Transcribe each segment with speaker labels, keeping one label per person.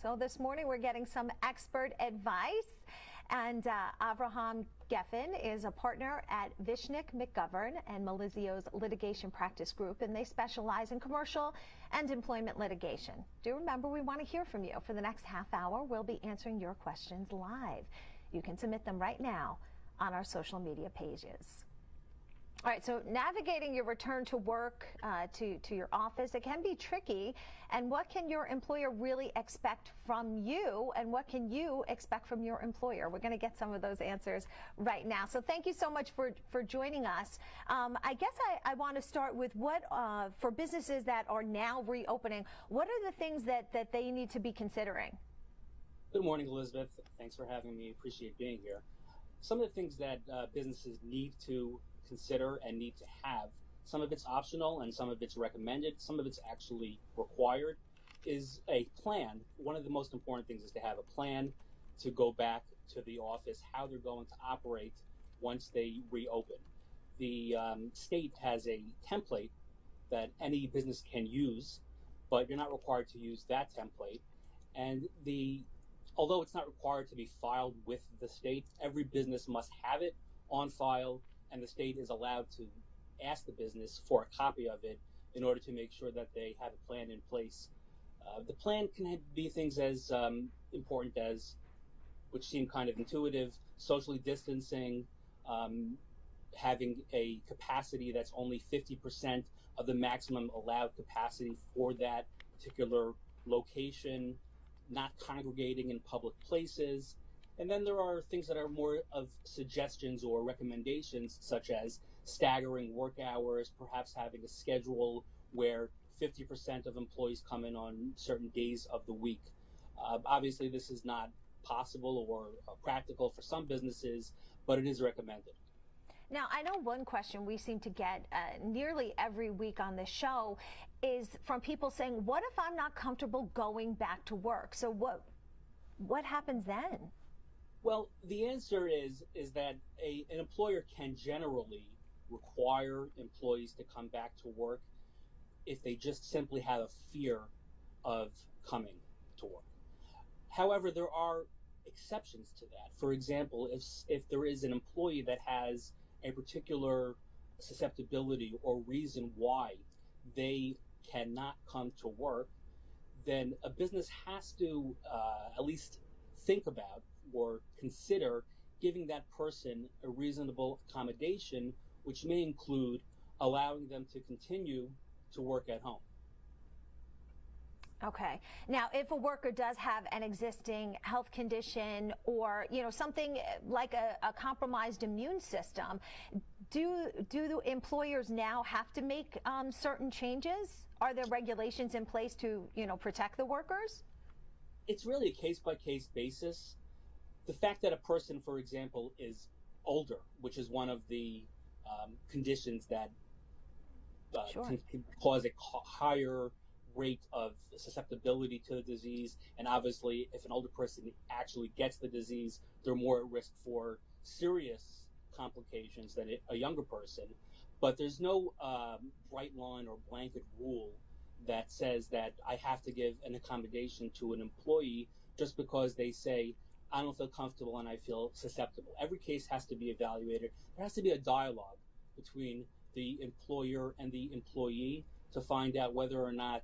Speaker 1: So this morning we're getting some expert advice, and Avrohom Gefen is a partner at Vishnick, McGovern, and Milizio's litigation practice group, and they specialize in commercial and employment litigation. Do remember, we want to hear from you. For the next half hour, we'll be answering your questions live. You can submit them right now on our social media pages. All right, so navigating your return to work, to your office, it can be tricky. And what can your employer really expect from you, and what can you expect from your employer? We're going to get some of those answers right now. So thank you so much for joining us. I guess I want to start with what, for businesses that are now reopening, what are the things that they need to be considering?
Speaker 2: Good morning, Elizabeth. Thanks for having me. Appreciate being here. Some of the things that businesses need to consider and need to have, some of it's optional and some of it's recommended, some of it's actually required, is a plan. One of the most important things is to have a plan to go back to the office, how they're going to operate once they reopen. The state has a template that any business can use, but you're not required to use that template. And although it's not required to be filed with the state, every business must have it on file, and the state is allowed to ask the business for a copy of it in order to make sure that they have a plan in place. The plan can be things as important as, which seem kind of intuitive, socially distancing, having a capacity that's only 50% of the maximum allowed capacity for that particular location, not congregating in public places. And then there are things that are more of suggestions or recommendations, such as staggering work hours, perhaps having a schedule where 50% of employees come in on certain days of the week. Obviously, this is not possible or practical for some businesses, but it is recommended.
Speaker 1: Now, I know one question we seem to get nearly every week on this show is from people saying, what if I'm not comfortable going back to work? So what happens then?
Speaker 2: Well, the answer is that an employer can generally require employees to come back to work if they just simply have a fear of coming to work. However, there are exceptions to that. For example, if there is an employee that has a particular susceptibility or reason why they cannot come to work, then a business has to at least think about or consider giving that person a reasonable accommodation, which may include allowing them to continue to work at home.
Speaker 1: Okay. Now, if a worker does have an existing health condition or, something like a compromised immune system, do the employers now have to make certain changes? Are there regulations in place to, protect the workers?
Speaker 2: It's really a case-by-case basis. The fact that a person, for example, is older, which is one of the conditions that can cause a higher rate of susceptibility to the disease, and obviously if an older person actually gets the disease, they're more at risk for serious complications than a younger person. But there's no bright line or blanket rule that says that I have to give an accommodation to an employee just because they say, I don't feel comfortable and I feel susceptible. Every case has to be evaluated. There has to be a dialogue between the employer and the employee to find out whether or not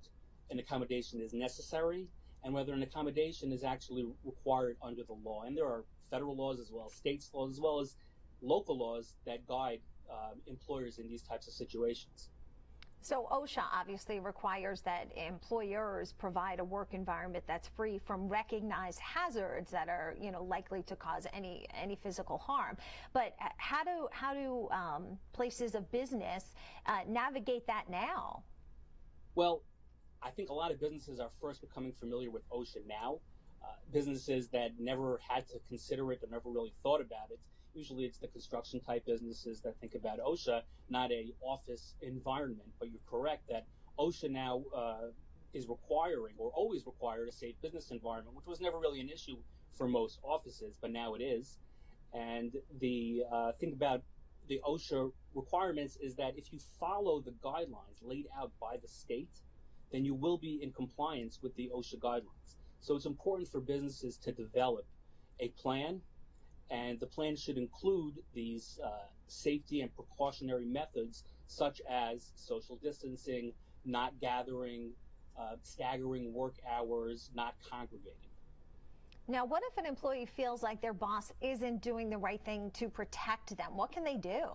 Speaker 2: an accommodation is necessary and whether an accommodation is actually required under the law. And there are federal laws as well as state laws as well as local laws that guide employers in these types of situations.
Speaker 1: So OSHA obviously requires that employers provide a work environment that's free from recognized hazards that are, likely to cause any physical harm. But how do places of business navigate that now?
Speaker 2: Well, I think a lot of businesses are first becoming familiar with OSHA now. Businesses that never had to consider it or never really thought about it. Usually it's the construction type businesses that think about OSHA, not a office environment. But you're correct that OSHA now is requiring or always required a safe business environment, which was never really an issue for most offices, but now it is. And the thing about the OSHA requirements is that if you follow the guidelines laid out by the state, then you will be in compliance with the OSHA guidelines. So it's important for businesses to develop a plan, and the plan should include these safety and precautionary methods such as social distancing, not gathering, staggering work hours, not congregating.
Speaker 1: Now, what if an employee feels like their boss isn't doing the right thing to protect them? What can they do?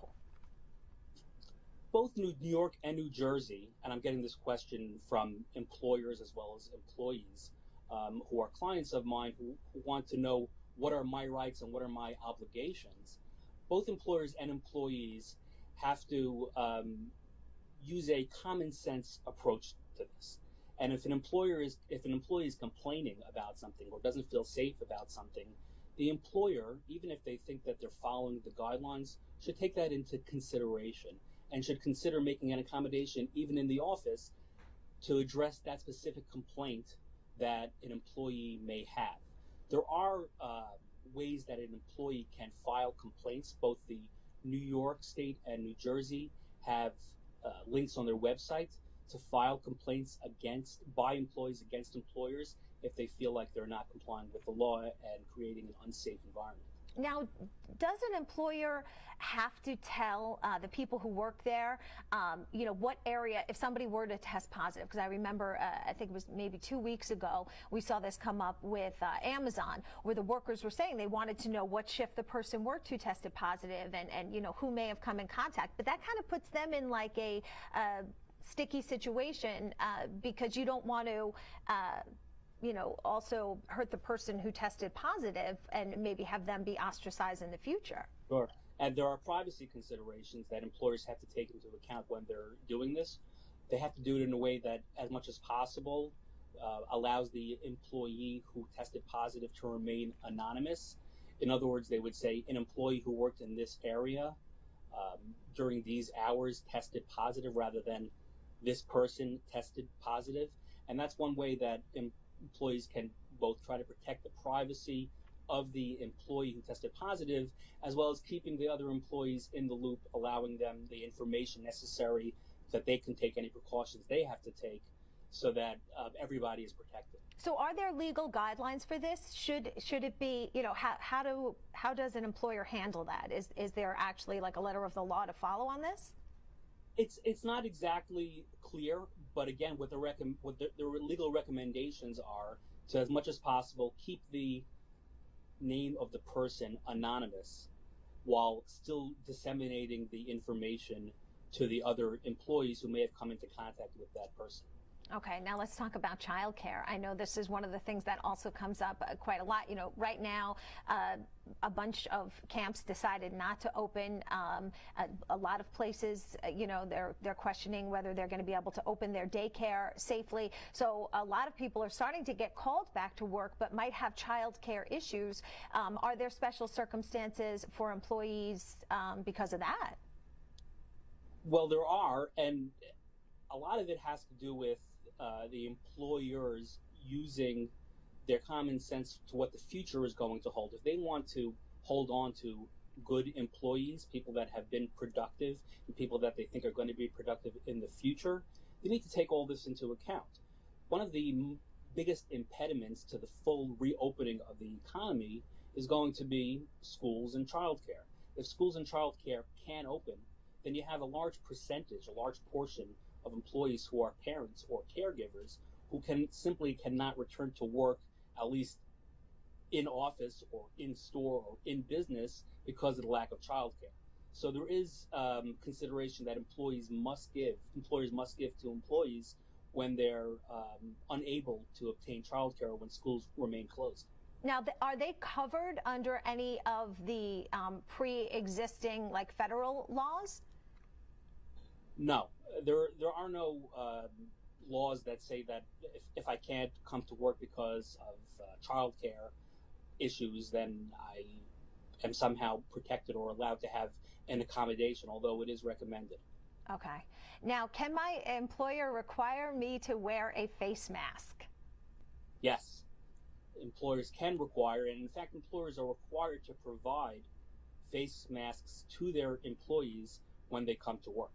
Speaker 2: Both New York and New Jersey, and I'm getting this question from employers as well as employees who are clients of mine who want to know what are my rights and what are my obligations. Both employers and employees have to use a common sense approach to this. And if an employee is complaining about something or doesn't feel safe about something, the employer, even if they think that they're following the guidelines, should take that into consideration and should consider making an accommodation even in the office to address that specific complaint that an employee may have. There are ways that an employee can file complaints. Both the New York State and New Jersey have links on their website to file complaints by employees against employers if they feel like they're not complying with the law and creating an unsafe environment.
Speaker 1: Now, does an employer have to tell the people who work there, what area, if somebody were to test positive? Because I remember, I think it was maybe 2 weeks ago, we saw this come up with Amazon, where the workers were saying they wanted to know what shift the person worked who tested positive and who may have come in contact. But that kind of puts them in like a sticky situation because you don't want to also hurt the person who tested positive and maybe have them be ostracized in the future.
Speaker 2: Sure. And there are privacy considerations that employers have to take into account when they're doing this. They have to do it in a way that, as much as possible, allows the employee who tested positive to remain anonymous. In other words, they would say an employee who worked in this area during these hours tested positive rather than this person tested positive. And that's one way that employees can both try to protect the privacy of the employee who tested positive, as well as keeping the other employees in the loop, allowing them the information necessary that they can take any precautions they have to take so that everybody is protected.
Speaker 1: So are there legal guidelines for this? Should it be, how does an employer handle that? Is there actually like a letter of the law to follow on this?
Speaker 2: It's not exactly clear, but again, what the legal recommendations are to, as much as possible, keep the name of the person anonymous while still disseminating the information to the other employees who may have come into contact with that person.
Speaker 1: Okay, now let's talk about childcare. I know this is one of the things that also comes up quite a lot. Right now, a bunch of camps decided not to open. A lot of places, they're questioning whether they're going to be able to open their daycare safely. So a lot of people are starting to get called back to work, but might have childcare issues. Are there special circumstances for employees because of that?
Speaker 2: Well, there are, and a lot of it has to do with the employers using their common sense to what the future is going to hold. If they want to hold on to good employees, people that have been productive, and people that they think are going to be productive in the future, they need to take all this into account. One of the biggest impediments to the full reopening of the economy is going to be schools and childcare. If schools and childcare can open, then you have a large percentage, a large portion of employees who are parents or caregivers who cannot return to work, at least in office or in store or in business, because of the lack of childcare. So there is consideration that employers must give to employees when they're unable to obtain childcare when schools remain closed.
Speaker 1: Now, are they covered under any of the pre-existing federal laws?
Speaker 2: No, there are no laws that say that if I can't come to work because of childcare issues, then I am somehow protected or allowed to have an accommodation, although it is recommended.
Speaker 1: Okay. Now, can my employer require me to wear a face mask?
Speaker 2: Yes, employers can require, and in fact, employers are required to provide face masks to their employees when they come to work.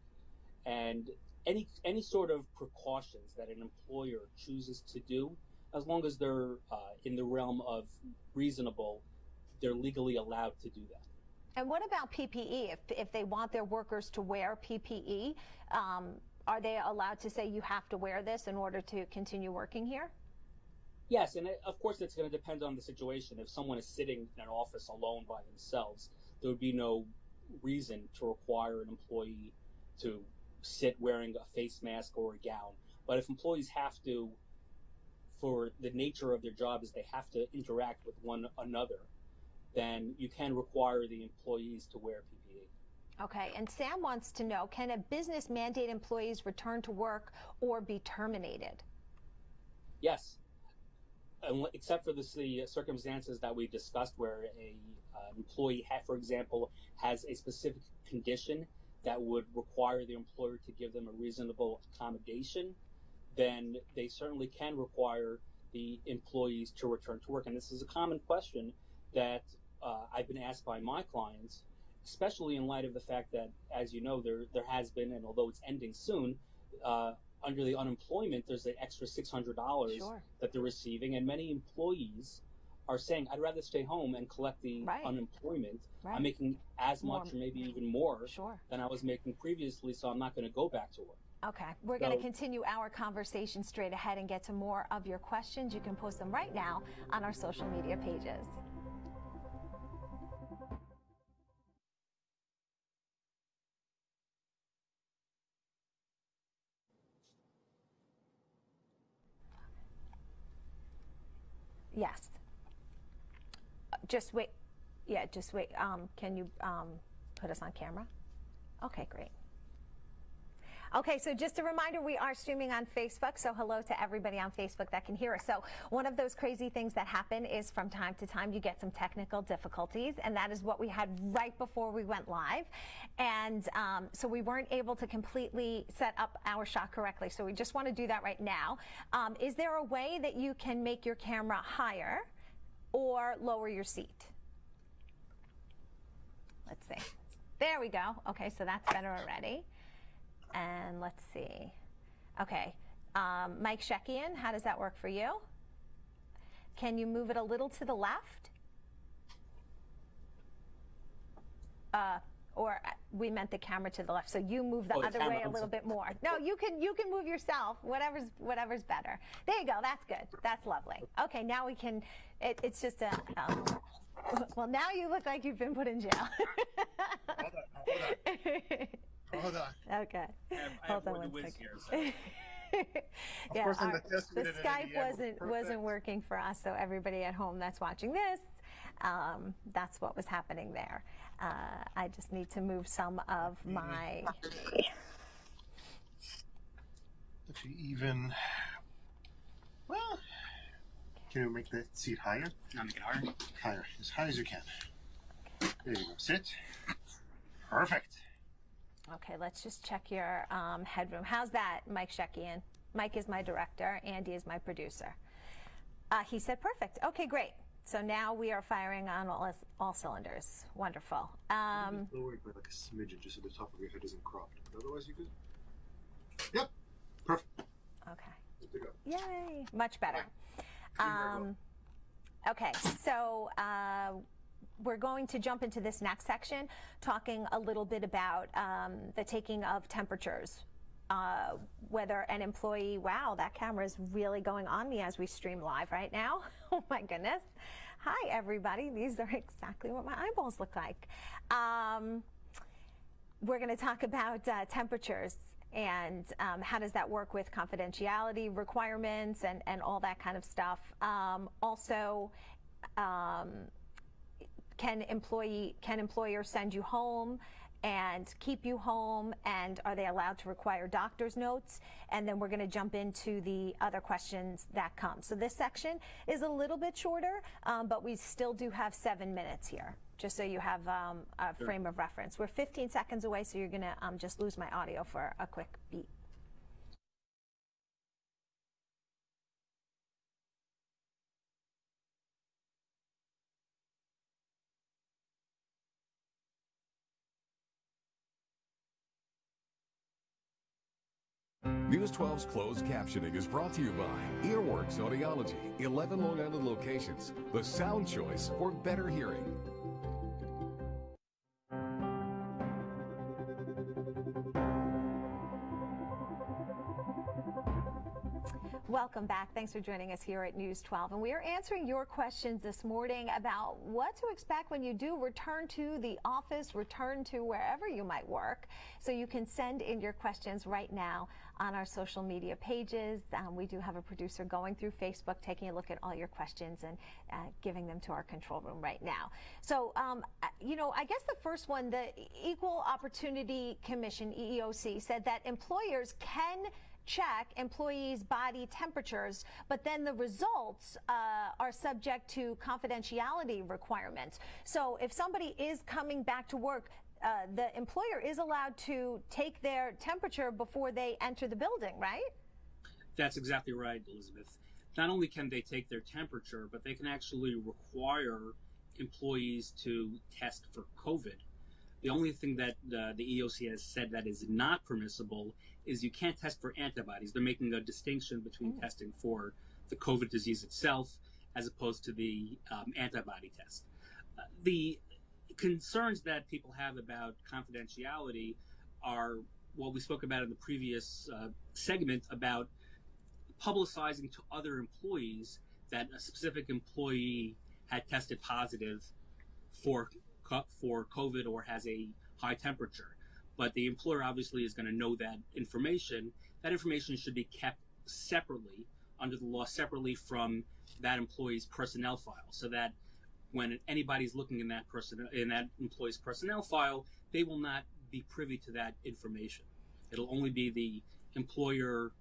Speaker 2: And any sort of precautions that an employer chooses to do, as long as they're in the realm of reasonable, they're legally allowed to do that.
Speaker 1: And what about PPE? If they want their workers to wear PPE, are they allowed to say you have to wear this in order to continue working here?
Speaker 2: Yes, and of course it's going to depend on the situation. If someone is sitting in an office alone by themselves, there would be no reason to require an employee to sit wearing a face mask or a gown. But if employees have to, for the nature of their job is they have to interact with one another, then you can require the employees to wear PPE.
Speaker 1: Okay, and Sam wants to know, can a business mandate employees return to work or be terminated?
Speaker 2: Yes, except for the circumstances that we discussed where an employee, for example, has a specific condition that would require the employer to give them a reasonable accommodation, then they certainly can require the employees to return to work. And this is a common question that I've been asked by my clients, especially in light of the fact that, as you know, there has been, and although it's ending soon, under the unemployment, there's an extra $600
Speaker 1: Sure.
Speaker 2: that they're receiving, and many employees are saying, I'd rather stay home and collect the unemployment.
Speaker 1: Right.
Speaker 2: I'm making as much or maybe even more
Speaker 1: Sure.
Speaker 2: than I was making previously, so I'm not going to go back to work.
Speaker 1: Okay, we're going to continue our conversation straight ahead and get to more of your questions. You can post them right now on our social media pages. Yes. Just wait. Yeah, just wait. Can you put us on camera? Okay, great. Okay, so just a reminder, we are streaming on Facebook, so hello to everybody on Facebook that can hear us. So one of those crazy things that happen is from time to time you get some technical difficulties, and that is what we had right before we went live. And so we weren't able to completely set up our shot correctly, so we just want to do that right now. Is there a way that you can make your camera higher or lower your seat? Let's see. There we go. Okay, so that's better already. And let's see. Okay, Mike Shekian, how does that work for you? Can you move it a little to the left? Or we meant the camera to the left, so you move the other way a little bit more. No, you can move yourself, whatever's better. There you go, that's good, that's lovely. Okay, now we can, it's just a, well, now you look like you've been put in jail.
Speaker 3: Hold on. Hold on.
Speaker 1: Okay.
Speaker 3: I have more to whiz here. So.
Speaker 1: Yeah,
Speaker 3: the
Speaker 1: Skype wasn't working for us, so everybody at home that's watching this, that's what was happening there. I just need to move some of my...
Speaker 3: Actually, even... Well, can you make the seat higher?
Speaker 2: I'll make it higher.
Speaker 3: Higher, as high as you can. There you go. Sit. Perfect.
Speaker 1: Okay, let's just check your headroom. How's that, Mike Shekian? Mike is my director. Andy is my producer. He said perfect. Okay, great. So now we are firing on all cylinders. Wonderful.
Speaker 3: Lower it by like a smidgen, just so the top of your head isn't cropped. But otherwise, you good. Yep. Perfect.
Speaker 1: Okay.
Speaker 3: Good to go.
Speaker 1: Yay. Much better.
Speaker 3: Well.
Speaker 1: Okay, so we're going to jump into this next section, talking a little bit about the taking of temperatures. Whether an employee, wow, that camera is really going on me as we stream live right now. Oh my goodness. Hi everybody, these are exactly what my eyeballs look like. We're going to talk about temperatures and how does that work with confidentiality requirements and all that kind of stuff. Also, can employers send you home and keep you home, and are they allowed to require doctor's notes? And then we're going to jump into the other questions that come. So this section is a little bit shorter, but we still do have 7 minutes here, just so you have a frame of reference. We're 15 seconds away, so you're going to just lose my audio for a quick beat.
Speaker 4: News 12's closed captioning is brought to you by Earworks Audiology, 11 Long Island locations, the sound choice for better hearing.
Speaker 1: Welcome back. Thanks for joining us here at News 12. And we are answering your questions this morning about what to expect when you do return to the office, return to wherever you might work. So you can send in your questions right now on our social media pages. We do have a producer going through Facebook, taking a look at all your questions and giving them to our control room right now. So, you know, I guess the first one, the Equal Opportunity Commission, EEOC, said that employers can check employees' body temperatures, but then the results are subject to confidentiality requirements. So if somebody is coming back to work, the employer is allowed to take their temperature before they enter the building, right?
Speaker 2: That's exactly right, Elizabeth. Not only can they take their temperature, but they can actually require employees to test for COVID. The only thing that the EEOC has said that is not permissible is you can't test for antibodies. They're making a distinction between testing for the COVID disease itself as opposed to the antibody test. The concerns that people have about confidentiality are what we spoke about in the previous segment about publicizing to other employees that a specific employee had tested positive for COVID or has a high temperature. But the employer obviously is going to know that information. That information should be kept separately, under the law, separately from that employee's personnel file, so that when anybody's looking in that employee's personnel file, they will not be privy to that information. It'll only be the employer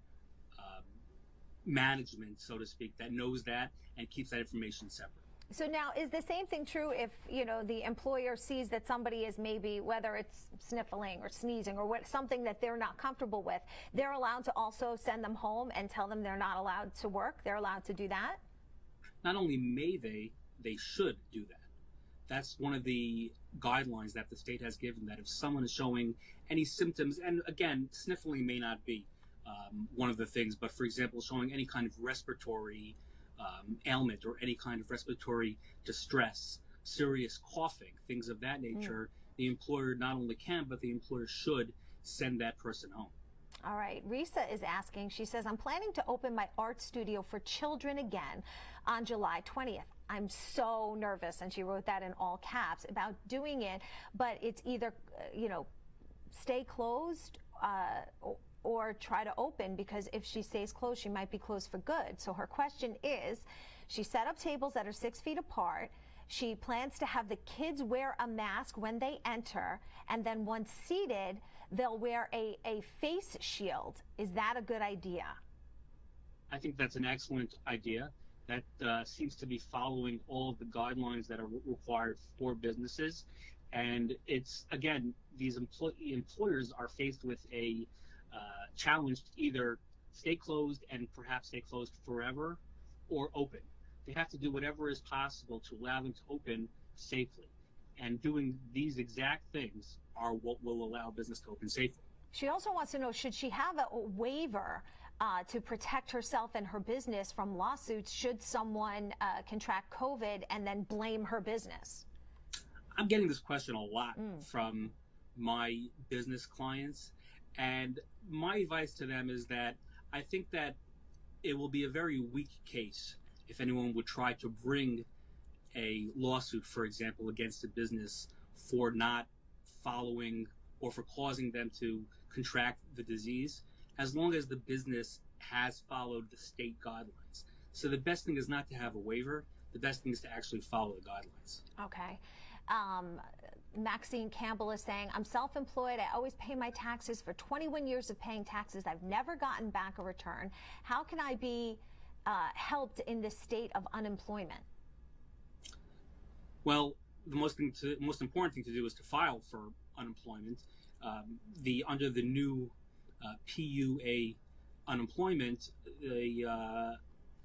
Speaker 2: management, so to speak, that knows that and keeps that information separate.
Speaker 1: So now, is the same thing true if, you know, the employer sees that somebody is maybe, whether it's sniffling or sneezing or something that they're not comfortable with, they're allowed to also send them home and tell them they're not allowed to work? They're allowed to do that?
Speaker 2: Not only may they should do that. That's one of the guidelines that the state has given, that if someone is showing any symptoms, and again, sniffling may not be one of the things, but for example, showing any kind of respiratory ailment or any kind of respiratory distress, serious coughing, things of that nature, the employer not only can, but the employer should send that person home.
Speaker 1: All right. Risa is asking, she says, I'm planning to open my art studio for children again on July 20th. I'm so nervous, and she wrote that in all caps, about doing it, but it's either, you know, stay closed or try to open, because if she stays closed, she might be closed for good. So her question is, she set up tables that are 6 feet apart. She plans to have the kids wear a mask when they enter, and then once seated, they'll wear a face shield. Is that a good idea?
Speaker 2: I think that's an excellent idea. That seems to be following all of the guidelines that are required for businesses. And it's, again, these employers are faced with a challenge to either stay closed and perhaps stay closed forever, or open. They have to do whatever is possible to allow them to open safely. And doing these exact things are what will allow business to open safely.
Speaker 1: She also wants to know, should she have a waiver to protect herself and her business from lawsuits should someone contract COVID and then blame her business?
Speaker 2: I'm getting this question a lot from my business clients. And my advice to them is that I think that it will be a very weak case if anyone would try to bring a lawsuit, for example, against a business for not following or for causing them to contract the disease, as long as the business has followed the state guidelines. So the best thing is not to have a waiver. The best thing is to actually follow the guidelines.
Speaker 1: Okay. Maxine Campbell is saying, I'm self-employed. I always pay my taxes. For 21 years of paying taxes, I've never gotten back a return. How can I be helped in this state of unemployment?
Speaker 2: Well, the most important thing to do is to file for unemployment. Under the new PUA unemployment, the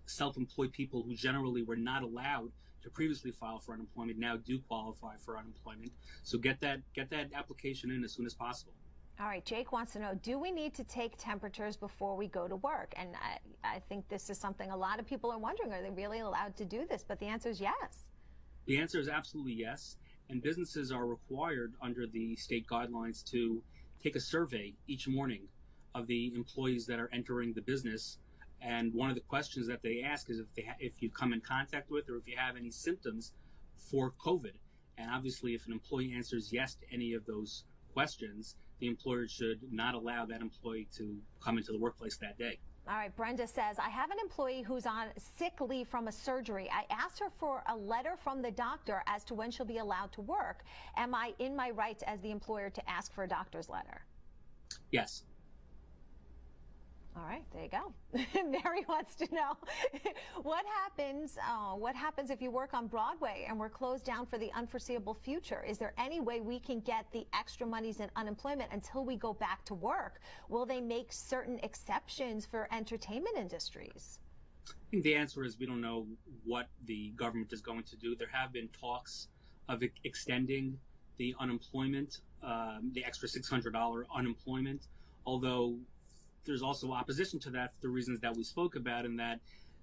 Speaker 2: self-employed people who generally were not allowed to previously file for unemployment now do qualify for unemployment. So get that application in as soon as possible.
Speaker 1: All right, Jake wants to know, do we need to take temperatures before we go to work? And I think this is something a lot of people are wondering, are they really allowed to do this? But the answer is yes.
Speaker 2: The answer is absolutely yes. And businesses are required under the state guidelines to take a survey each morning of the employees that are entering the business. And one of the questions that they ask is if you come in contact with or if you have any symptoms for COVID. And obviously, if an employee answers yes to any of those questions, the employer should not allow that employee to come into the workplace that day.
Speaker 1: All right, Brenda says, I have an employee who's on sick leave from a surgery. I asked her for a letter from the doctor as to when she'll be allowed to work. Am I in my rights as the employer to ask for a doctor's letter?
Speaker 2: Yes.
Speaker 1: All right, there you go. Mary wants to know what happens if you work on Broadway and we're closed down for the unforeseeable future? Is there any way we can get the extra monies in unemployment until we go back to work? Will they make certain exceptions for entertainment industries?
Speaker 2: I think the answer is we don't know what the government is going to do. There have been talks of extending the unemployment, the extra $600 unemployment, although there's also opposition to that for the reasons that we spoke about, in that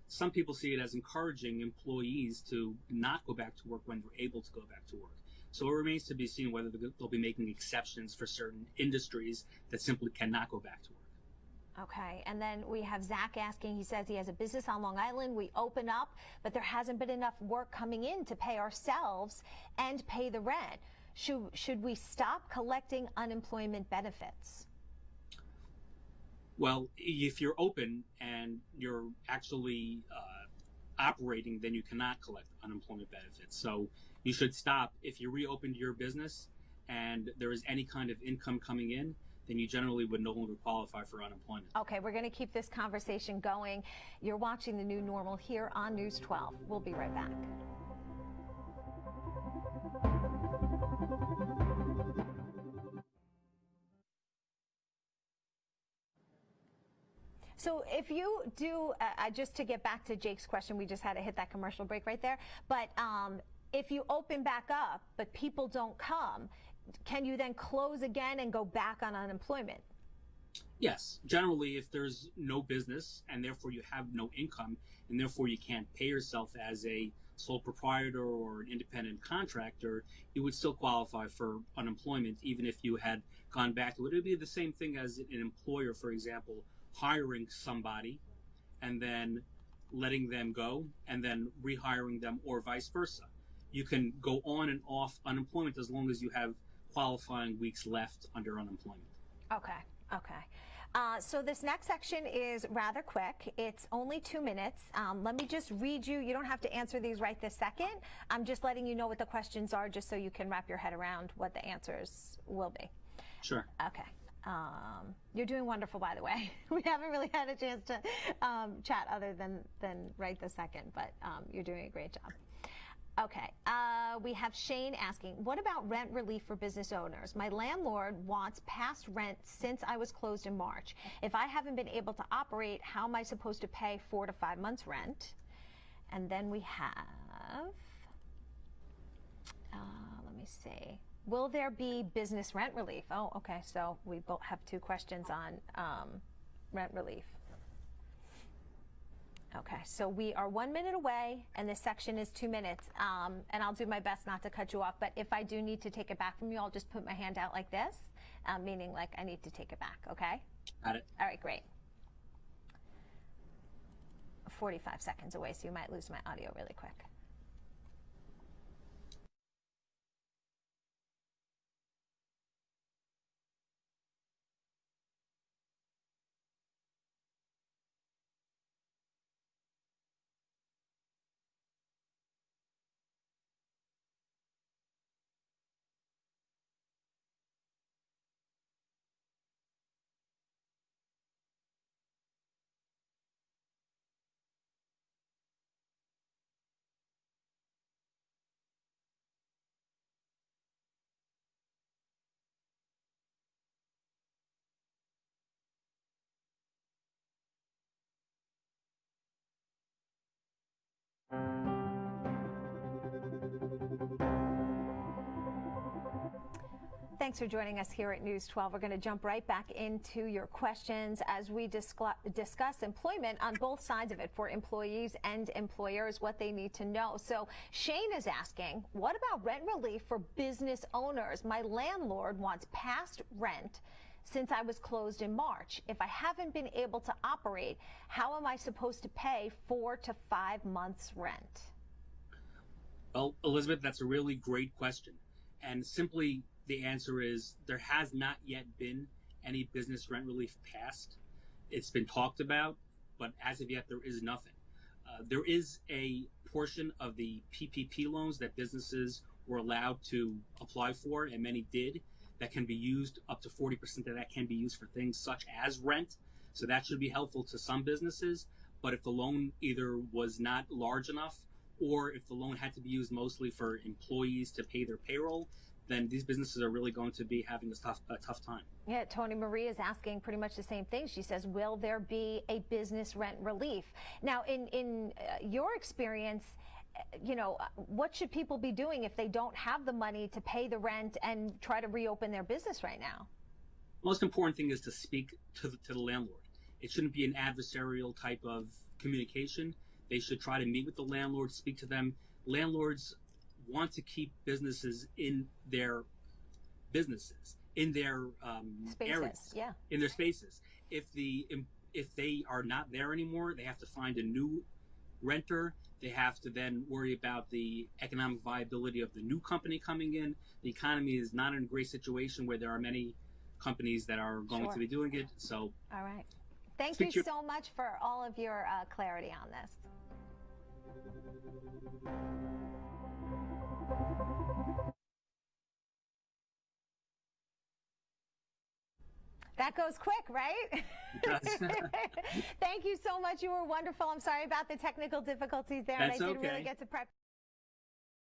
Speaker 2: some people see it as encouraging employees to not go back to work when they're able to go back to work. So it remains to be seen whether they'll be making exceptions for certain industries that simply cannot go back to work.
Speaker 1: Okay, and then we have Zach asking, he says he has a business on Long Island. We open up, but there hasn't been enough work coming in to pay ourselves and pay the rent. Should we stop collecting unemployment benefits?
Speaker 2: Well, if you're open and you're actually operating, then you cannot collect unemployment benefits. So you should stop. If you reopened your business and there is any kind of income coming in, then you generally would no longer qualify for unemployment.
Speaker 1: Okay, we're going to keep this conversation going. You're watching The New Normal here on News 12. We'll be right back. So if you do, just to get back to Jake's question, we just had to hit that commercial break right there. But if you open back up, but people don't come, can you then close again and go back on unemployment?
Speaker 2: Yes. Generally, if there's no business and therefore you have no income and therefore you can't pay yourself as a sole proprietor or an independent contractor, you would still qualify for unemployment even if you had gone back to it. It would be the same thing as an employer, for example, hiring somebody and then letting them go and then rehiring them, or vice versa. You can go on and off unemployment as long as you have qualifying weeks left under unemployment.
Speaker 1: Okay. So this next section is rather quick. It's only 2 minutes. Let me just read you. You don't have to answer these right this second. I'm just letting you know what the questions are just so you can wrap your head around what the answers will be.
Speaker 2: Sure.
Speaker 1: Okay. You're doing wonderful, by the way. We haven't really had a chance to chat other than right this second, but you're doing a great job. Okay, we have Shane asking, what about rent relief for business owners? My landlord wants past rent since I was closed in March. If I haven't been able to operate, how am I supposed to pay 4 to 5 months rent? And then we have, let me see. Will there be business rent relief? Oh, okay, so we both have 2 questions on rent relief. Okay, so we are 1 minute away, and this section is 2 minutes, and I'll do my best not to cut you off, but if I do need to take it back from you, I'll just put my hand out like this, meaning like I need to take it back, okay?
Speaker 2: Got it.
Speaker 1: All right, great. 45 seconds away, so you might lose my audio really quick. Thanks for joining us here at News 12. We're going to jump right back into your questions as we discuss employment on both sides of it for employees and employers, what they need to know. So Shane is asking, what about rent relief for business owners? My landlord wants past rent since I was closed in March. If I haven't been able to operate, how am I supposed to pay 4 to 5 months rent?
Speaker 2: Well, Elizabeth, that's a really great question. And simply the answer is there has not yet been any business rent relief passed. It's been talked about, but as of yet, there is nothing. There is a portion of the PPP loans that businesses were allowed to apply for, and many did, that can be used, up to 40% of that can be used for things such as rent. So that should be helpful to some businesses. But if the loan either was not large enough, or if the loan had to be used mostly for employees to pay their payroll, then these businesses are really going to be having a tough time.
Speaker 1: Yeah, Tony Marie is asking pretty much the same thing. She says, will there be a business rent relief? Now, in your experience, you know, what should people be doing if they don't have the money to pay the rent and try to reopen their business right now?
Speaker 2: Most important thing is to speak to the landlord. It shouldn't be an adversarial type of communication. They should try to meet with the landlord, speak to them. Landlords want to keep businesses in their areas,
Speaker 1: yeah,
Speaker 2: in their spaces. If they are not there anymore, they have to find a new renter. They have to then worry about the economic viability of the new company coming in. The economy is not in a great situation where there are many companies that are going to be doing it. So,
Speaker 1: all right. Thank you so much for all of your clarity on this. That goes quick, right?
Speaker 2: It does.
Speaker 1: Thank you so much. You were wonderful. I'm sorry about the technical difficulties there.
Speaker 2: That's
Speaker 1: and I did
Speaker 2: okay.
Speaker 1: really get to prep.